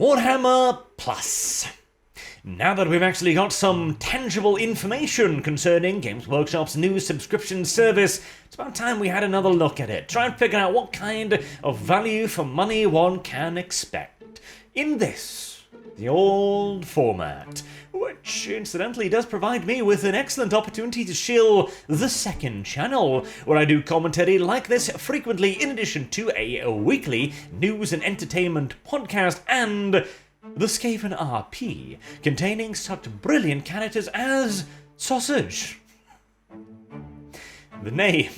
Warhammer Plus. Now that we've actually got some tangible information concerning Games Workshop's new subscription service, it's about time we had another look at it, try and figure out what kind of value for money one can expect in this, the old format, which incidentally does provide me with an excellent opportunity to shill the second channel, where I do commentary like this frequently in addition to a weekly news and entertainment podcast and the Skaven RP, containing such brilliant characters as Sausage. The name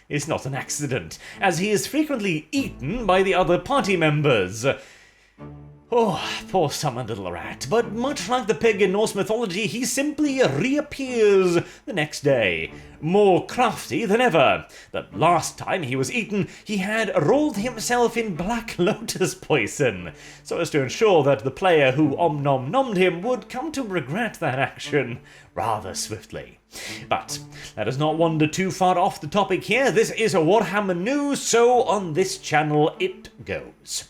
is not an accident, as he is frequently eaten by the other party members. Oh, poor summoned little rat, but much like the pig in Norse mythology, he simply reappears the next day, more crafty than ever. The last time he was eaten, he had rolled himself in Black Lotus poison, so as to ensure that the player who om-nom-nommed him would come to regret that action rather swiftly. But let us not wander too far off the topic here. This is a Warhammer news, so on this channel it goes.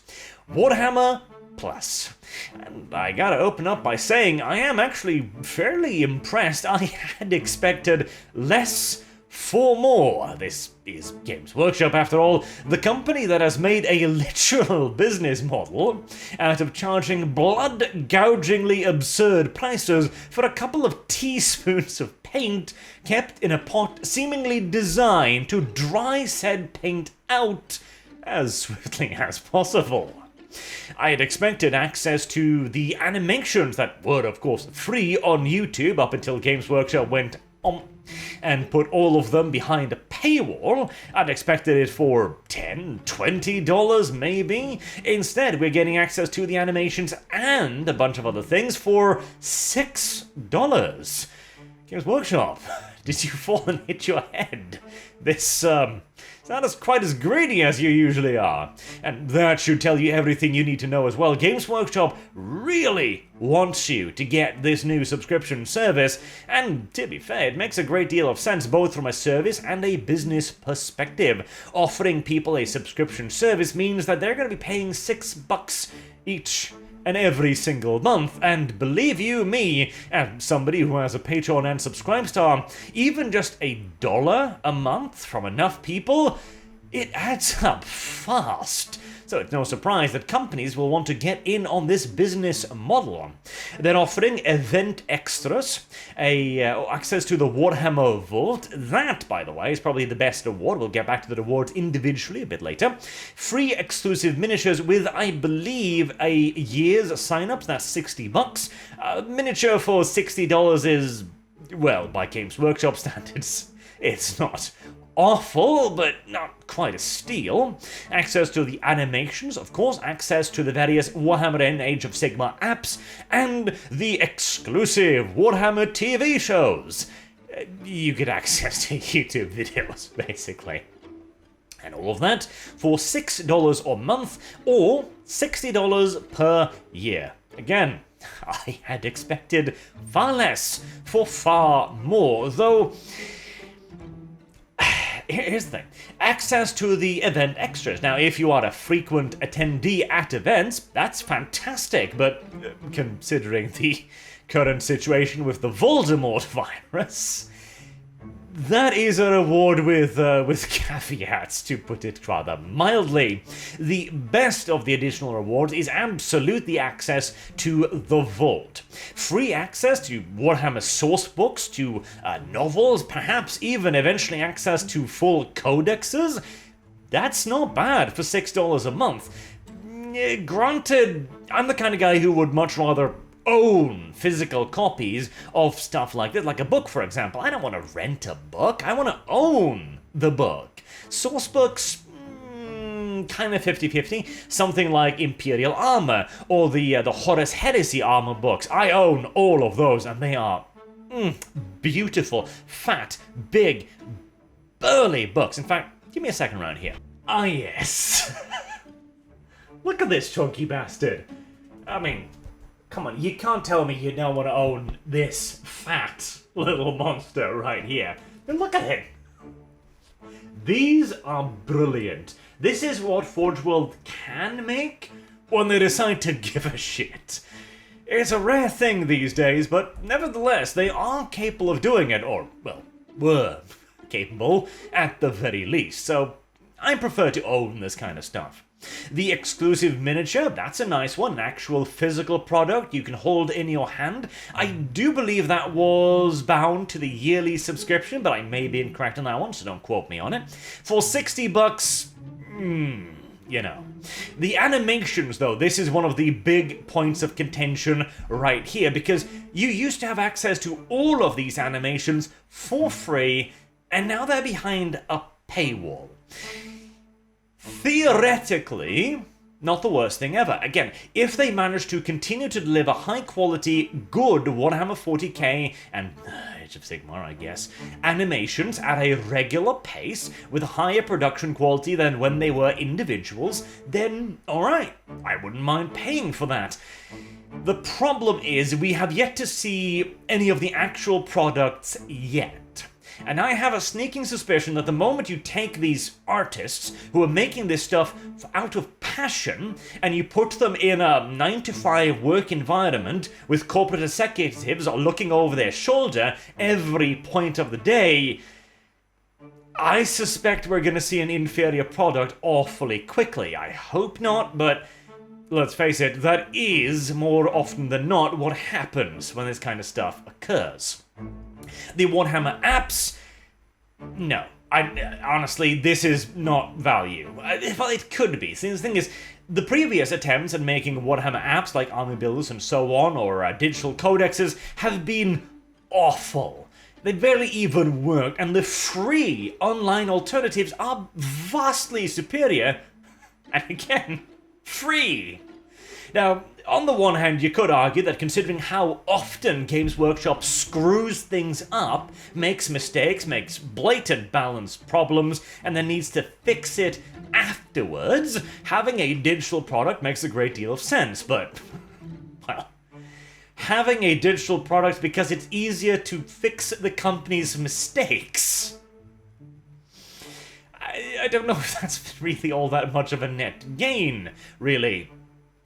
Warhammer Plus. And I gotta open up by saying I am actually fairly impressed. I had expected less for more. This is Games Workshop, after all, the company that has made a literal business model out of charging blood-gougingly absurd prices for a couple of teaspoons of paint kept in a pot seemingly designed to dry said paint out as swiftly as possible. I had expected access to the animations that were, of course, free on YouTube up until Games Workshop went on and put all of them behind a paywall. I'd expected it for $10, $20 maybe. Instead, we're getting access to the animations and a bunch of other things for $6. Games Workshop, did you fall and hit your head? This, it's not quite as greedy as you usually are. And that should tell you everything you need to know as well. Games Workshop really wants you to get this new subscription service, and to be fair, it makes a great deal of sense both from a service and a business perspective. Offering people a subscription service means that they're going to be paying $6 each and every single month, and believe you me, as somebody who has a Patreon and Subscribestar, even just $1 a month from enough people, it adds up fast. So it's no surprise that companies will want to get in on this business model. They're offering event extras, access to the Warhammer Vault. That, by the way, is probably the best award. We'll get back to the rewards individually a bit later. Free exclusive miniatures with, I believe, a year's sign-up. That's $60. Miniature for $60 is, well, by Games Workshop standards, it's not awful, but not quite a steal. Access to the animations, of course, access to the various Warhammer and Age of Sigmar apps, and the exclusive Warhammer TV shows. You get access to YouTube videos, basically. And all of that for $6 a month, or $60 per year. Again, I had expected far less for far more, though here's the thing. Access to the event extras. Now, if you are a frequent attendee at events, that's fantastic, but considering the current situation with the Voldemort virus, that is a reward with caveats, to put it rather mildly. The best of the additional rewards is absolutely access to the Vault. Free access to Warhammer source books, to novels, perhaps even eventually access to full codexes. That's not bad for $6 a month. Granted, I'm the kind of guy who would much rather own physical copies of stuff like this, like a book, for example. I don't want to rent a book, I want to own the book. Source books, kind of 50-50. Something like Imperial Armor, or the Horus Heresy armor books. I own all of those, and they are beautiful, fat, big, burly books. In fact, give me a second round here. Ah, yes. Look at this chunky bastard. I mean, come on, you can't tell me you don't want to own this fat little monster right here. And look at him. These are brilliant. This is what Forge World can make, when they decide to give a shit. It's a rare thing these days, but nevertheless, they are capable of doing it, or, well, were capable, at the very least, so I prefer to own this kind of stuff. The exclusive miniature, that's a nice one, an actual physical product you can hold in your hand. I do believe that was bound to the yearly subscription, but I may be incorrect on that one, so don't quote me on it. For $60, you know. The animations, though, this is one of the big points of contention right here, because you used to have access to all of these animations for free, and now they're behind a paywall. Theoretically, not the worst thing ever. Again, if they manage to continue to deliver high-quality, good Warhammer 40k and Age of Sigmar, I guess, animations at a regular pace with higher production quality than when they were individuals, then alright, I wouldn't mind paying for that. The problem is we have yet to see any of the actual products yet. And I have a sneaking suspicion that the moment you take these artists who are making this stuff out of passion and you put them in a 9-to-5 work environment with corporate executives looking over their shoulder every point of the day, I suspect we're going to see an inferior product awfully quickly. I hope not, but let's face it, that is more often than not what happens when this kind of stuff occurs. The Warhammer apps, no. Honestly, this is not value. Well, it could be. See, the thing is, the previous attempts at making Warhammer apps like army builders and so on, or digital codexes, have been awful. They barely even worked, and the free online alternatives are vastly superior, and again, free. Now, on the one hand, you could argue that considering how often Games Workshop screws things up, makes mistakes, makes blatant balance problems, and then needs to fix it afterwards, having a digital product makes a great deal of sense, but, well, having a digital product because it's easier to fix the company's mistakes, I don't know if that's really all that much of a net gain, really.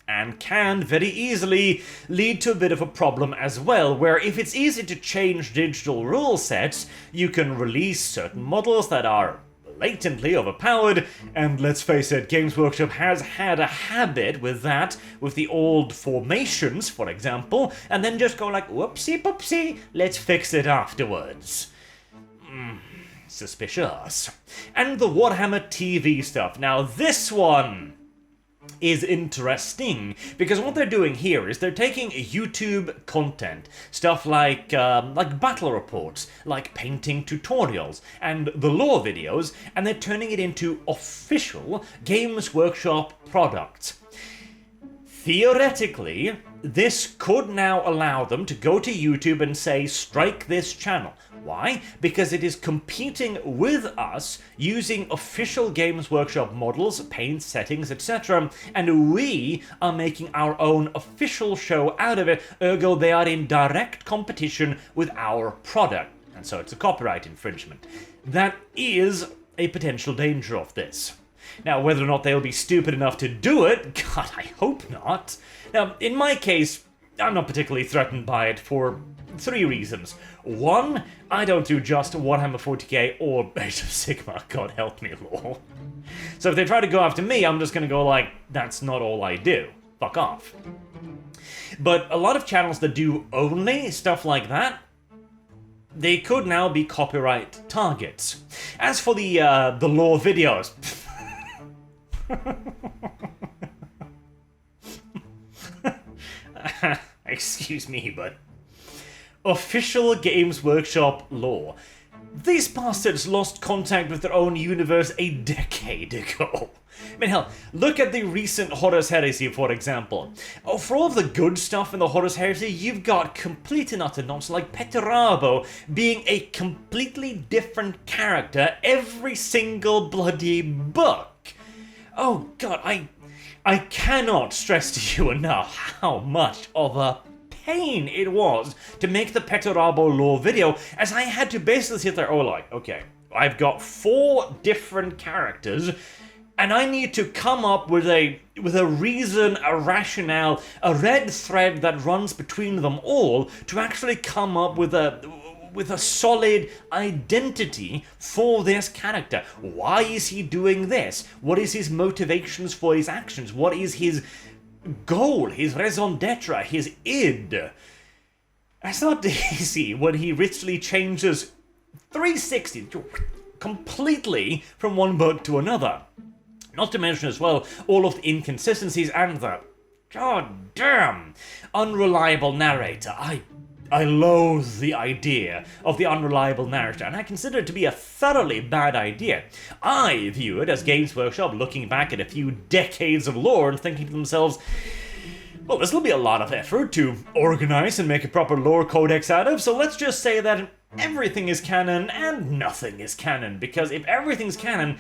And can very easily lead to a bit of a problem as well, where if it's easy to change digital rule sets, you can release certain models that are blatantly overpowered, and let's face it, Games Workshop has had a habit with that, with the old formations, for example, and then just go like, whoopsie poopsie, let's fix it afterwards. Suspicious. And the Warhammer TV stuff. Now this one is interesting, because what they're doing here is they're taking YouTube content, stuff like battle reports, like painting tutorials, and the lore videos, and they're turning it into official Games Workshop products. Theoretically, this could now allow them to go to YouTube and say, strike this channel. Why? Because it is competing with us using official Games Workshop models, paint, settings, etc., and we are making our own official show out of it, ergo they are in direct competition with our product, and so it's a copyright infringement. That is a potential danger of this. Now, whether or not they'll be stupid enough to do it, God, I hope not. Now, in my case, I'm not particularly threatened by it for 3 reasons. 1, I don't do just Warhammer 40k or Age of Sigmar, God help me, lol. So if they try to go after me, I'm just gonna go like, that's not all I do. Fuck off. But a lot of channels that do only stuff like that, they could now be copyright targets. As for the lore videos... Excuse me, but... official Games Workshop lore. These bastards lost contact with their own universe a decade ago. I mean, hell, look at the recent Horus Heresy, for example. Oh, for all of the good stuff in the Horus Heresy, you've got complete and utter nonsense, like Petarabo being a completely different character every single bloody book. Oh god, I cannot stress to you enough how much of a pain it was to make the Petarabo lore video, as I had to basically sit there, like, okay, I've got 4 different characters, and I need to come up with a reason, a rationale, a red thread that runs between them all to actually come up with a solid identity for this character. Why is he doing this? What is his motivations for his actions? What is his goal, his raison d'etre, his id? It's not easy when he literally changes 360 completely from one book to another. Not to mention as well all of the inconsistencies and the goddamn unreliable narrator. I loathe the idea of the unreliable narrator, and I consider it to be a thoroughly bad idea. I view it as Games Workshop looking back at a few decades of lore and thinking to themselves, well, this will be a lot of effort to organize and make a proper lore codex out of, so let's just say that everything is canon and nothing is canon, because if everything's canon,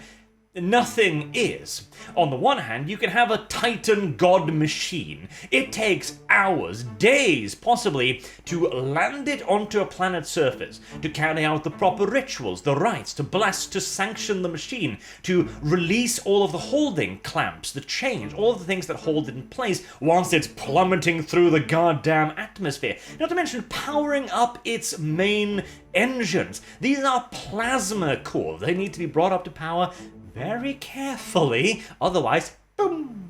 nothing is. On the one hand, you can have a Titan god machine. It takes hours, days possibly, to land it onto a planet's surface, to carry out the proper rituals, the rites, to bless, to sanction the machine, to release all of the holding clamps, the chains, all of the things that hold it in place whilst it's plummeting through the goddamn atmosphere. Not to mention powering up its main engines. These are plasma cores. They need to be brought up to power very carefully, otherwise, boom.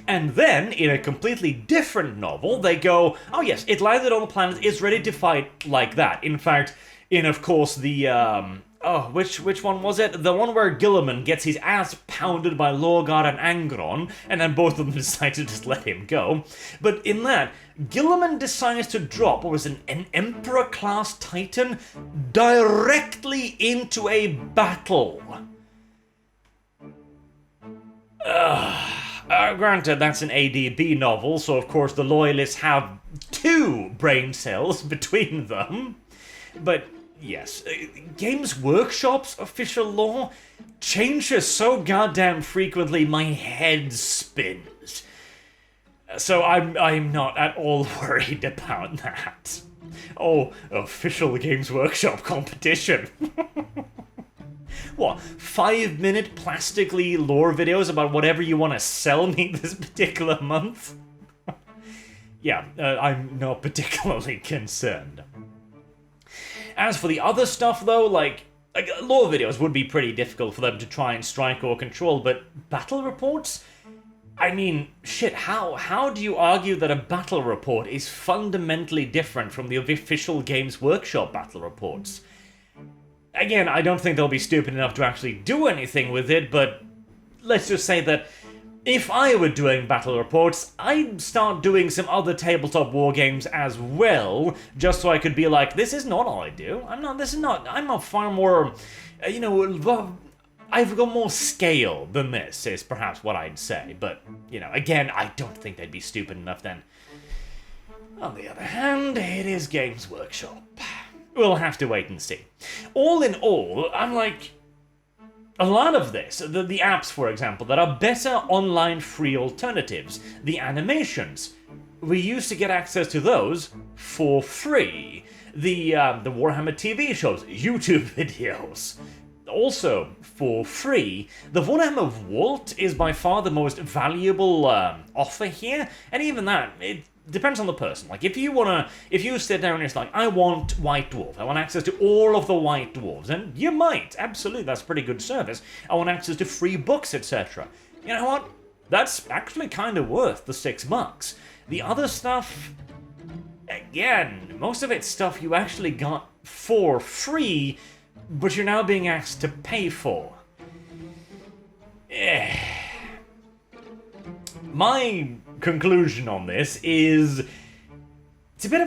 And then, in a completely different novel, they go, oh yes, it landed on the planet, it's ready to fight like that. In fact, in, of course, the, which one was it? The one where Gilliman gets his ass pounded by Lorgar and Angron, and then both of them decide to just let him go. But in that, Gilliman decides to drop, what was it, an Emperor-class Titan directly into a battle. Granted, that's an ADB novel, so of course the Loyalists have 2 brain cells between them. But yes, Games Workshop's official lore changes so goddamn frequently my head spins. So I'm not at all worried about that. Oh, official Games Workshop competition. What, 5-minute plastically lore videos about whatever you want to sell me this particular month? Yeah, I'm not particularly concerned. As for the other stuff though, like lore videos would be pretty difficult for them to try and strike or control, but battle reports? I mean, shit, how do you argue that a battle report is fundamentally different from the official Games Workshop battle reports? Again, I don't think they'll be stupid enough to actually do anything with it, but let's just say that if I were doing battle reports, I'd start doing some other tabletop war games as well, just so I could be like, this is not all I do. I'm a far more, I've got more scale than this, is perhaps what I'd say. But, again, I don't think they'd be stupid enough then. On the other hand, it is Games Workshop. We'll have to wait and see. All in all, I'm like, a lot of this, the apps, for example, that are better online free alternatives, the animations, we used to get access to those for free. The Warhammer TV shows, YouTube videos, also for free. The Warhammer Vault is by far the most valuable offer here, and even that, it depends on the person. Like, if you sit down and it's like, I want White Dwarf, I want access to all of the White Dwarves, and you might, absolutely, that's pretty good service. I want access to free books, etc. You know what? That's actually kind of worth the $6. The other stuff, again, most of it's stuff you actually got for free, but you're now being asked to pay for. My conclusion on this is it's a bit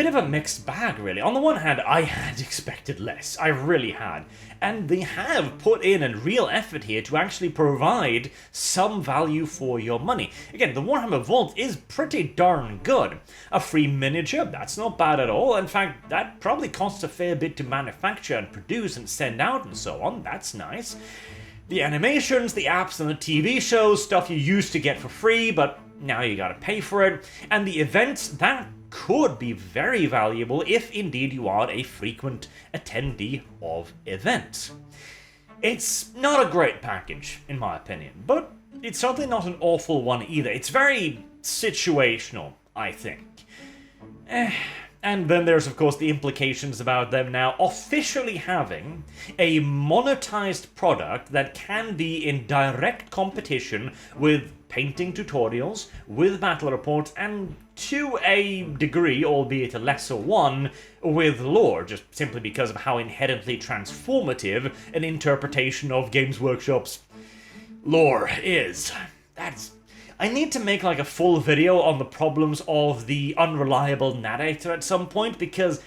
of a mixed bag, really. On the one hand, I had expected less. I really had. And they have put in a real effort here to actually provide some value for your money. Again, the Warhammer Vault is pretty darn good. A free miniature, that's not bad at all. In fact, that probably costs a fair bit to manufacture and produce and send out and so on. That's nice. The animations, the apps, and the TV shows, stuff you used to get for free, but now you gotta pay for it. And the events, that could be very valuable if indeed you are a frequent attendee of events. It's not a great package, in my opinion, but it's certainly not an awful one either. It's very situational, I think. And then there's, of course, the implications about them now officially having a monetized product that can be in direct competition with painting tutorials, with battle reports, and to a degree, albeit a lesser one, with lore, just simply because of how inherently transformative an interpretation of Games Workshop's lore is. I need to make like a full video on the problems of the unreliable narrator at some point, because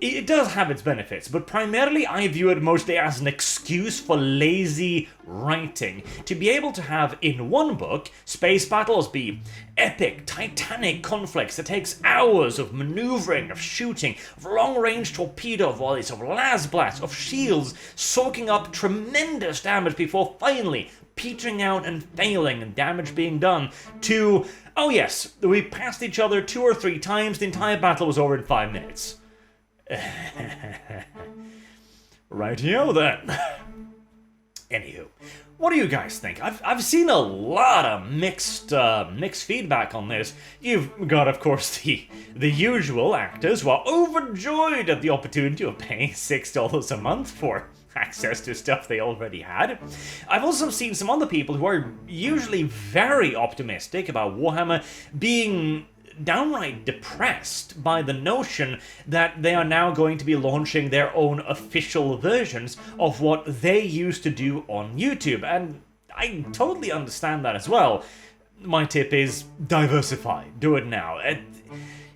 it does have its benefits, but primarily I view it mostly as an excuse for lazy writing. To be able to have in one book, space battles be epic, titanic conflicts that takes hours of maneuvering, of shooting, of long-range torpedo volleys, of las blasts, of shields soaking up tremendous damage before finally petering out and failing and damage being done, to, oh yes, we passed each other 2 or 3 times, the entire battle was over in 5 minutes. Rightio then. Anywho, what do you guys think? I've seen a lot of mixed feedback on this. You've got, of course, the usual actors who are overjoyed at the opportunity of paying $6 a month for access to stuff they already had. I've also seen some other people who are usually very optimistic about Warhammer being downright depressed by the notion that they are now going to be launching their own official versions of what they used to do on YouTube, and I totally understand that as well. My tip is diversify. Do it now.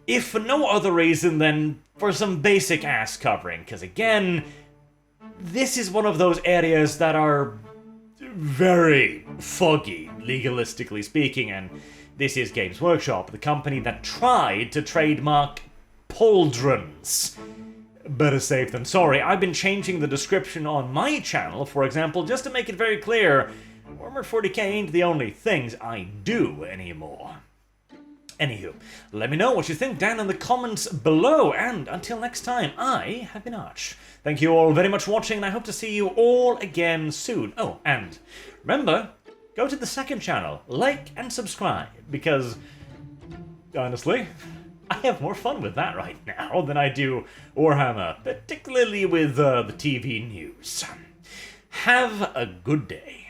If for no other reason than for some basic ass covering, because again, this is one of those areas that are very foggy, legalistically speaking, and this is Games Workshop, the company that tried to trademark pauldrons. Better safe than sorry. I've been changing the description on my channel, for example, just to make it very clear, Warhammer 40k ain't the only things I do anymore. Anywho, let me know what you think down in the comments below, and until next time, I have been Arch. Thank you all very much for watching, and I hope to see you all again soon. Oh, and remember, go to the second channel, like and subscribe, because, honestly, I have more fun with that right now than I do Warhammer, particularly with the TV news. Have a good day.